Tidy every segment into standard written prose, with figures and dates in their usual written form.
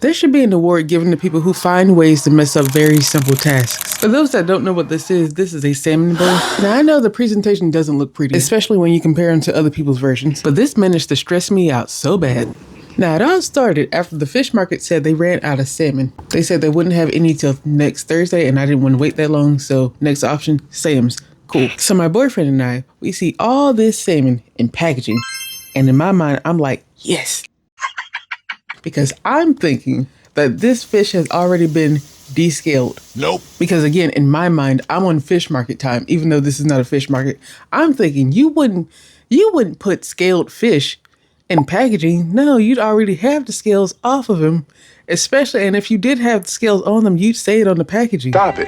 There should be an award given to people who find ways to mess up very simple tasks. For those that don't know what this is a salmon bowl. Now I know the presentation doesn't look pretty, especially when you compare them to other people's versions, but this managed to stress me out so bad. Now it all started after the fish market said they ran out of salmon. They said they wouldn't have any till next Thursday, and I didn't want to wait that long, so next option, Sam's. Cool. So my boyfriend and I, we see all this salmon in packaging, and in my mind, I'm like, yes. Because I'm thinking that this fish has already been descaled. Nope. Because again, in my mind, I'm on fish market time, even though this is not a fish market. I'm thinking you wouldn't put scaled fish in packaging. No, you'd already have the scales off of them, especially, and if you did have the scales on them, you'd say it on the packaging. Stop it.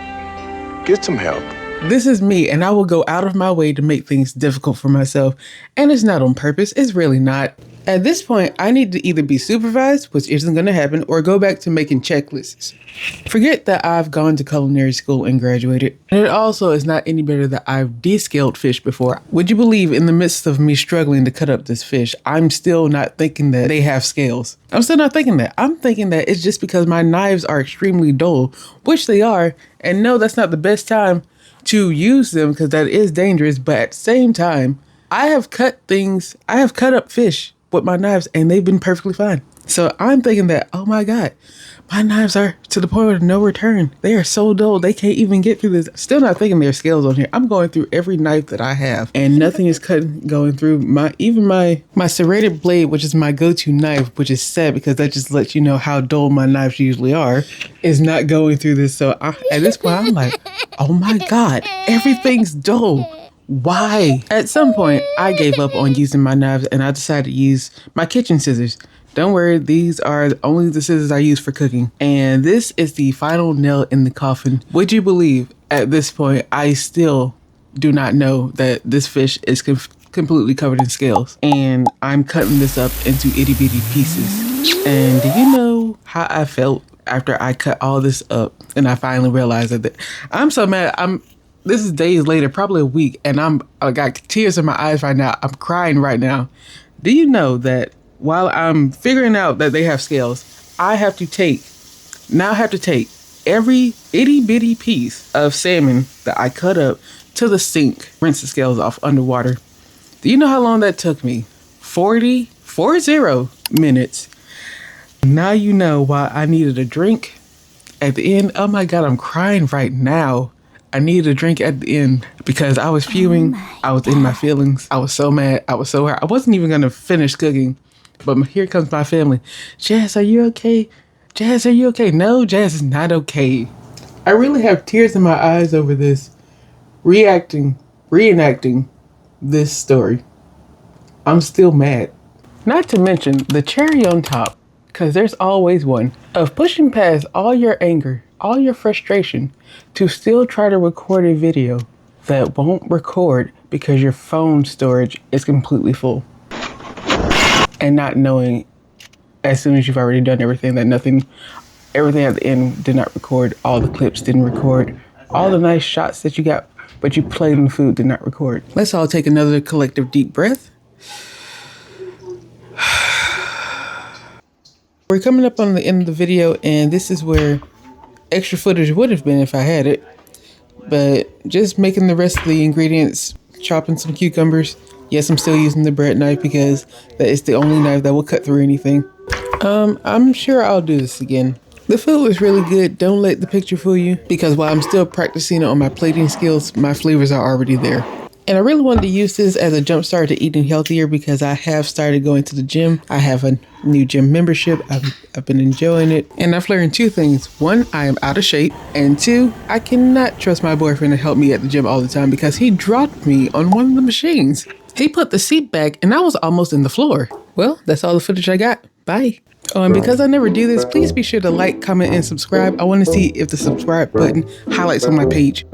Get some help. This is me, and I will go out of my way to make things difficult for myself. And it's not on purpose. It's really not. At this point, I need to either be supervised, which isn't going to happen, or go back to making checklists. Forget that I've gone to culinary school and graduated. And it also is not any better that I've descaled fish before. Would you believe in the midst of me struggling to cut up this fish, I'm still not thinking that they have scales. I'm still not thinking that. I'm thinking that it's just because my knives are extremely dull, which they are. And no, that's not the best time to use them because that is dangerous. But at the same time, I have cut up fish with my knives and they've been perfectly fine. So I'm thinking that, oh my God, my knives are to the point of no return. They are so dull, they can't even get through this. Still not thinking there's scales on here. I'm going through every knife that I have and nothing is going through my serrated blade, which is my go-to knife, which is sad because that just lets you know how dull my knives usually are, is not going through this. So at this point, I'm like, oh my God, everything's dull. Why? At some point, I gave up on using my knives and I decided to use my kitchen scissors. Don't worry, these are only the scissors I use for cooking. And this is the final nail in the coffin. Would you believe at this point, I still do not know that this fish is completely covered in scales. And I'm cutting this up into itty bitty pieces. And do you know how I felt after I cut all this up and I finally realized that I'm so mad. This is days later, probably a week, and I got tears in my eyes right now. I'm crying right now. Do you know that while I'm figuring out that they have scales, I have to take every itty bitty piece of salmon that I cut up to the sink, rinse the scales off underwater. Do you know how long that took me? 40 minutes. Now you know why I needed a drink at the end. Oh my God, I'm crying right now. I needed a drink at the end because I was fuming. I was in my feelings. I was so mad. I was so hurt. I wasn't even going to finish cooking, but here comes my family. Jazz, are you okay? Jazz, are you okay? No, Jazz is not okay. I really have tears in my eyes over this, reenacting this story. I'm still mad. Not to mention the cherry on top, because there's always one, of pushing past all your anger, all your frustration, to still try to record a video that won't record because your phone storage is completely full. And not knowing as soon as you've already done everything that everything at the end did not record, all the clips didn't record, all the nice shots that you got, but you played in the food did not record. Let's all take another collective deep breath. We're coming up on the end of the video, and this is where extra footage would have been if I had it. But just making the rest of the ingredients, chopping some cucumbers. Yes, I'm still using the bread knife because that is the only knife that will cut through anything. I'm sure I'll do this again. The food was really good. Don't let the picture fool you, because while I'm still practicing on my plating skills, my flavors are already there. And I really wanted to use this as a jump start to eating healthier because I have started going to the gym. I have a new gym membership. I've been enjoying it. And I've learned two things. One, I am out of shape. And two, I cannot trust my boyfriend to help me at the gym all the time because he dropped me on one of the machines. He put the seat back and I was almost in the floor. Well, that's all the footage I got. Bye. Oh, and because I never do this, please be sure to like, comment, and subscribe. I want to see if the subscribe button highlights on my page.